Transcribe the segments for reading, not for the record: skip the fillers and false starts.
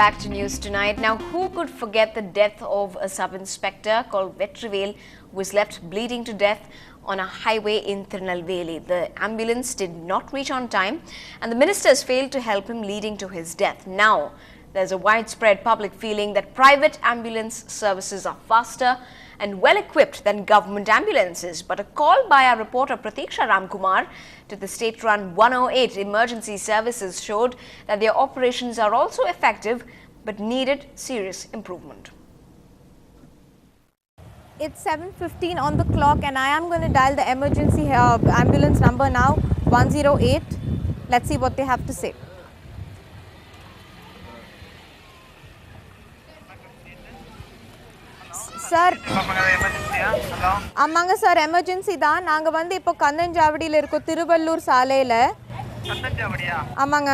back to News Tonight. Now, who could forget the death of a sub-inspector called Vetrivel who was left bleeding to death on a highway in Tirunelveli? The ambulance did not reach on time and the ministers failed to help him, leading to his death. Now, there's a widespread public feeling that private ambulance services are faster and well-equipped than government ambulances. But a call by our reporter Pratiksha Ramkumar to the state-run 108 emergency services showed that their operations are also effective but needed serious improvement. It's 7:15 on the clock and I am going to dial the emergency ambulance number now, 108. Let's see what they have to say. Sir, ஆமாங்க sir, emergency தான். நாங்கள் வந்து இப்போ கந்தன்ஜாவடியில் இருக்கோம், திருவள்ளூர் சாலையில். கந்தன்ஜாவடியா? ஆமாங்க.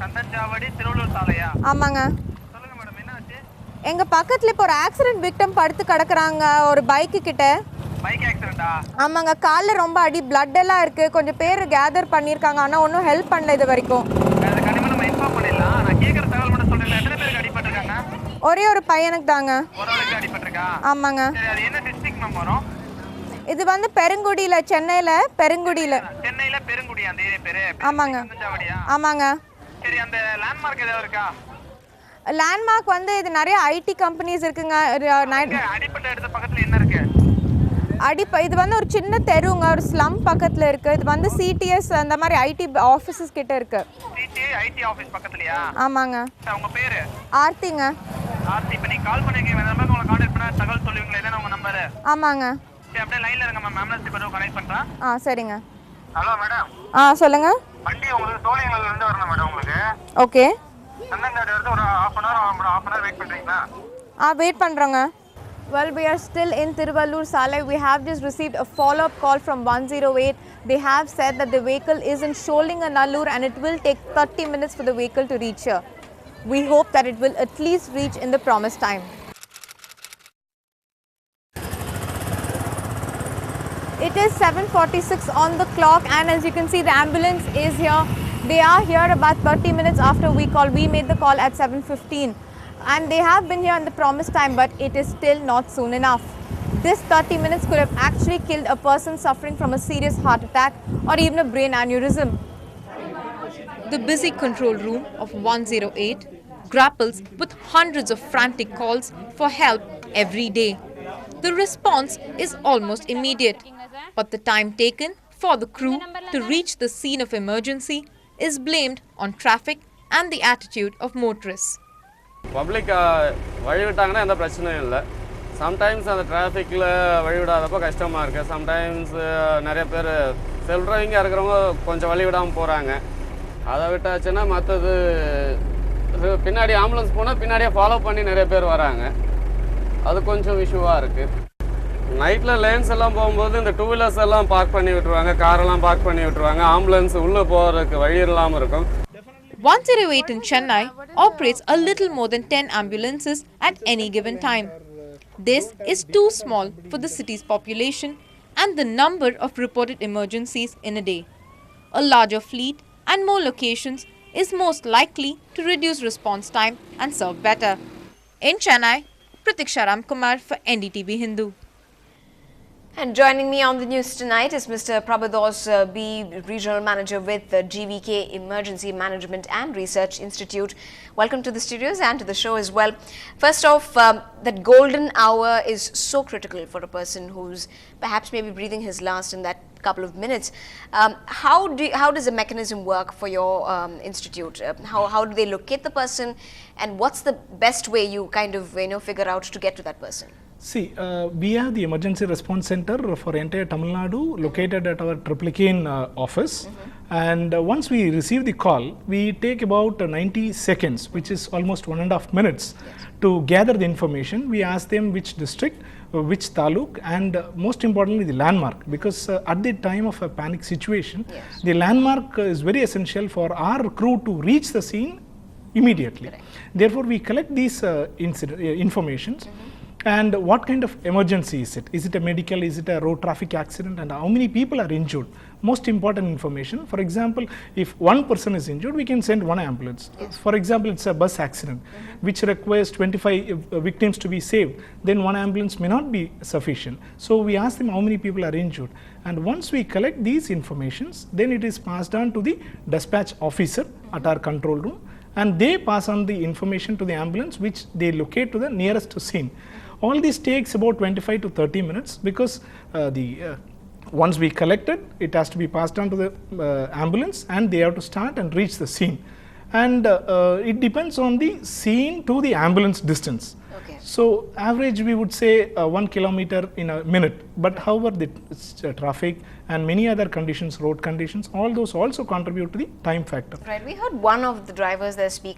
கந்தன்ஜாவடி திருவள்ளூர் சாலையா? ஆமாங்க. சொல்லுங்க மேடம், என்ன ஆச்சு? எங்கள் பக்கத்தில் இப்போ ஒரு ஆக்சிடென்ட் விக்டம் படுத்து கிடக்குறாங்க ஒரு பைக்கு கிட்ட. பைக் ஆக்சிடென்ட்டா? ஆமாங்க, காலில் ரொம்ப அடி, பிளட் எல்லாம் இருக்குது. கொஞ்சம் பேர் கேதர் பண்ணியிருக்காங்க, ஆனால் ஒன்றும் ஹெல்ப் பண்ணல இது வரைக்கும். அது கண்டிப்பாக நம்ம இன்ஃபார்ம் பண்ணிடலாம். நான் கேட்குற தகவல் மட்டும் சொல்கிறேன். எத்தனை பேருக்கு அடிபட்டிருக்காங்க? ஒரே ஒரு பையனுக்கு தாங்க. ஒரு ஆளுக்கு அடிபட்டிருக்கா? ஆமாங்க. சரி, அது என்ன டிஸ்ட்ரிக்ட் மேம் வரும்? இது வந்து பெருங்குடியில், சென்னையில் பெருங்குடியில். சென்னையில் பெருங்குடி அந்த ஏரியா பேரு? ஆமாங்க. கந்தன்ஜாவடியா? ஆமாங்க. சரி, அந்த லேண்ட்மார்க் ஏதாவது இருக்கா? லேண்ட்மார்க் வந்து இது நிறைய ஐடி கம்பெனிஸ் இருக்குங்க. அடிப்பட்ட இடத்து பக்கத்தில் என்ன இருக்கு? இது வந்து ஒரு சின்ன தெருங்க, ஒரு ஸ்லம் பக்கத்தில் இருக்குது. இது வந்து சிடிஎஸ் அந்த மாதிரி ஐடி ஆஃபீஸஸ் கிட்ட இருக்கு. ஐடி ஆஃபீஸ் பக்கத்துலயா? ஆமாங்க. உங்க பேரு? ஆர்த்திங்க. ஆர்த்தி, இப்போ நீங்க கால் பண்ணிருக்கீங்க, அந்த நம்பருக்கு உங்களை கான்டாக்ட் பண்ணா தகவல் சொல்லுவீங்களா? இதானே உங்க நம்பர்? ஆமாங்க. சரி, அப்படியே லைன்ல இருங்க மேம், ஆம்புலன்ஸ் இப்போ கனெக்ட் பண்றேன். சரிங்க. Hello madam. சொல்லுங்க. வண்டி உங்களுக்கு சோழிங்கல்ல இருந்து வரணும் மேடம் உங்களுக்கு. ஓகே. கந்தன்ஜாவடி வரது ஒரு half an hour வெயிட் பண்றீங்களா? Wait பண்றோங்க. Well, we are still in Tiruvallur Salai. We have just received a follow-up call from 108. They have said that the vehicle is in Sholinganallur and it will take 30 minutes for the vehicle to reach here. We hope that it will at least reach in the promised time. It is 7:46 on the clock and as you can see, the ambulance is here. They are here about 30 minutes after we called. We made the call at 7:15. And they have been here in the promised time, but it is still not soon enough. This 30 minutes could have actually killed a person suffering from a serious heart attack or even a brain aneurysm. The busy control room of 108 grapples with hundreds of frantic calls for help every day. The response is almost immediate, but the time taken for the crew to reach the scene of emergency is blamed on traffic and the attitude of motorists. Public வழிவிட்டாங்கன்னா எந்த பிரச்சனையும் இல்லை. Sometimes அந்த டிராஃபிக்கில் வழிவிடாதப்போ கஷ்டமாக இருக்குது. Sometimes நிறைய பேர் செல்ஃப் டிரைவிங்காக இருக்கிறவங்க கொஞ்சம் வழி விடாமல் போகிறாங்க. அதை விட்டாச்சுன்னா மற்றது பின்னாடி ஆம்புலன்ஸ் போனால் பின்னாடியே ஃபாலோ பண்ணி நிறைய பேர் வராங்க. அது கொஞ்சம் இஷ்யூவாக இருக்குது. நைட்டில் லேன்ஸ் எல்லாம் போகும்போது இந்த டூ வீலர்ஸ் எல்லாம் பார்க் பண்ணி விட்டுருவாங்க, காரெல்லாம் பார்க் பண்ணி விட்டுருவாங்க. ஆம்புலன்ஸ் உள்ளே போகிறதுக்கு வழி இல்லாமல் இருக்கும். 108 in Chennai operates a little more than 10 ambulances at any given time. This is too small for the city's population and the number of reported emergencies in a day. A larger fleet and more locations is most likely to reduce response time and serve better. In Chennai, Pratiksha Ramkumar for NDTV Hindu. And joining me on the news tonight is Mr. Prabhados B, Regional Manager with the GVK Emergency Management and Research Institute. Welcome to the studios and to the show as well. First off, that golden hour is so critical for a person who's perhaps maybe breathing his last in that couple of minutes. How does the mechanism work for your institute? How do they locate the person, and what's the best way you kind of figure out to get to that person? See, we have the emergency response center for entire Tamil Nadu located at our Triplicane office. And once we receive the call, we take about 90 seconds, which is almost 1.5 minutes, to gather the information. We ask them which district, which taluk, and most importantly the landmark, because at the time of a panic situation, the landmark is very essential for our crew to reach the scene immediately. Therefore, we collect these informations. and what kind of emergency is it? Is it a medical, is it a road traffic accident, and how many people are injured? Most important information. For example, if one person is injured, we can send one ambulance. For example, it's a bus accident which requires 25 victims to be saved, then one ambulance may not be sufficient. So we ask them how many people are injured, and once we collect these informations, then it is passed on to the dispatch officer at our control room, and they pass on the information to the ambulance, which they locate to the nearest scene. All this takes about 25 to 30 minutes because once we collect it, it has to be passed on to the ambulance, and they have to start and reach the scene. And it depends on the scene to the ambulance distance. Okay. So average we would say 1 kilometer in a minute, but however the traffic and many other conditions, road conditions, all those also contribute to the time factor. Right, we heard one of the drivers there speak,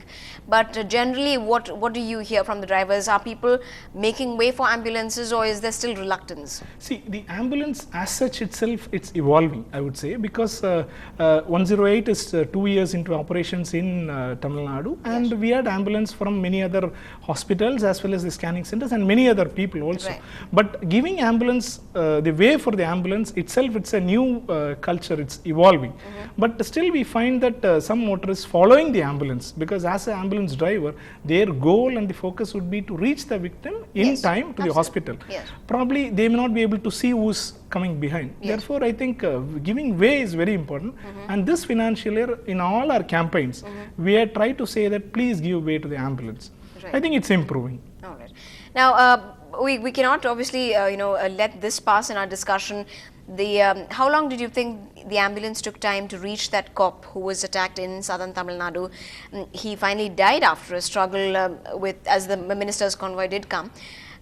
but generally what do you hear from the drivers? Are people making way for ambulances, or is there still reluctance? See, the ambulance as such itself, it's evolving, I would say, because 108 is 2 years into operations in Tamil Nadu, and we had ambulance from many other hospitals as well as the scanning centers and many other people also. Right. But giving ambulance, the way for the ambulance itself, it's a new culture, it's evolving. But still we find that some motorists following the ambulance, because as an ambulance driver, their goal and the focus would be to reach the victim in time to the hospital. Yes. Probably they may not be able to see who's coming behind. Therefore, I think giving way is very important. And this financial year, in all our campaigns, we have tried to say that please give way to the ambulance. Right. I think it's improving. All right. Now, we cannot obviously let this pass in our discussion. How long did you think the ambulance took time to reach that cop who was attacked in southern Tamil Nadu? He finally died after a struggle as the minister's convoy did come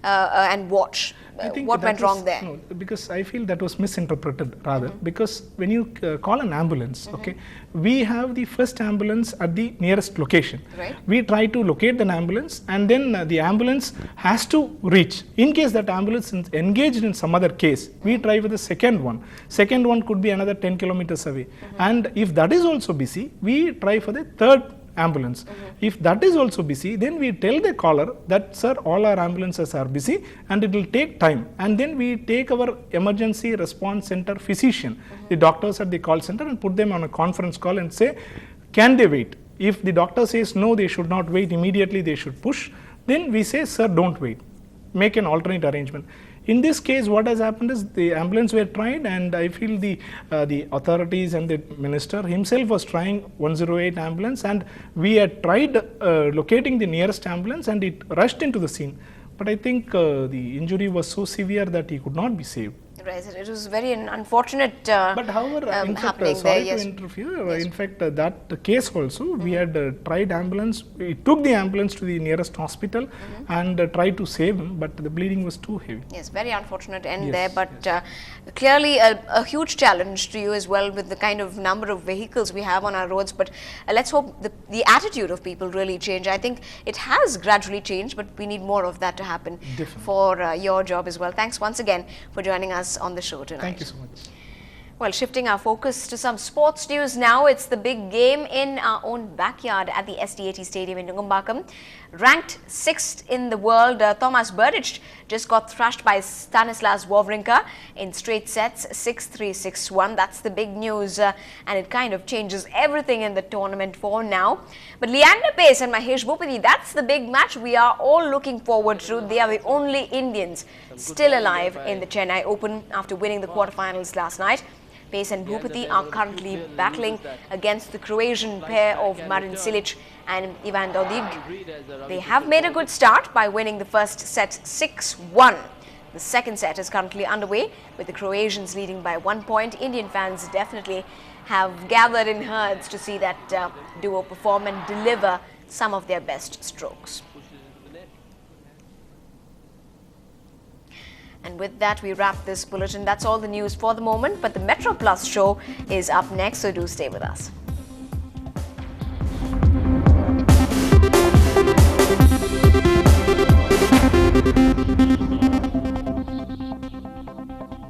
and watch. What went wrong there? No, because I feel that was misinterpreted rather, because when you call an ambulance, okay, we have the first ambulance at the nearest location. Right. We try to locate an ambulance, and then the ambulance has to reach. In case that ambulance is engaged in some other case, we try with the second one. Second one could be another 10 kilometers away. And if that is also busy, we try for the third ambulance. If that is also busy, then we tell the caller that, sir, all our ambulances are busy and it will take time. And then we take our emergency response center physician, the doctors at the call center, and put them on a conference call and say, can they wait? If the doctor says no, they should not wait, immediately they should push, then we say, sir, don't wait, make an alternate arrangement. In this case, what has happened is the ambulance were tried, and I feel the authorities and the minister himself was trying 108 ambulance, and we had tried locating the nearest ambulance, and it rushed into the scene. But I think the injury was so severe that he could not be saved. Right, it was very unfortunate But however, in fact, happening sorry there. to interfere, in fact, that case also, we had tried ambulance, we took the ambulance to the nearest hospital and tried to save him, but the bleeding was too heavy. Yes, very unfortunate end Yes, there, but clearly a huge challenge to you as well with the kind of number of vehicles we have on our roads. But let's hope the attitude of people really change. I think it has gradually changed, but we need more of that to happen for your job as well. Thanks once again for joining us on the show tonight. Thank you so much. Well, shifting our focus to some sports news now, it's the big game in our own backyard at the SDAT Stadium in Nungambakkam. Ranked 6th in the world, Thomas Berdych just got thrashed by Stanislas Wawrinka in straight sets, 6-3, 6-1. That's the big news, and it kind of changes everything in the tournament for now. But Leander Paes and Mahesh Bhupati, that's the big match we are all looking forward to. They are the only Indians still alive in the Chennai Open after winning the quarterfinals last night. Paes and Bhupati are currently battling against the Croatian pair of Marin Cilic and Ivan Dodig. They have made a good start by winning the first set 6-1. The second set is currently underway with the Croatians leading by 1 point. Indian fans definitely have gathered in herds to see that duo perform and deliver some of their best strokes. And with that, we wrap this bulletin. That's all the news for the moment, but the Metro Plus show is up next, so do stay with us.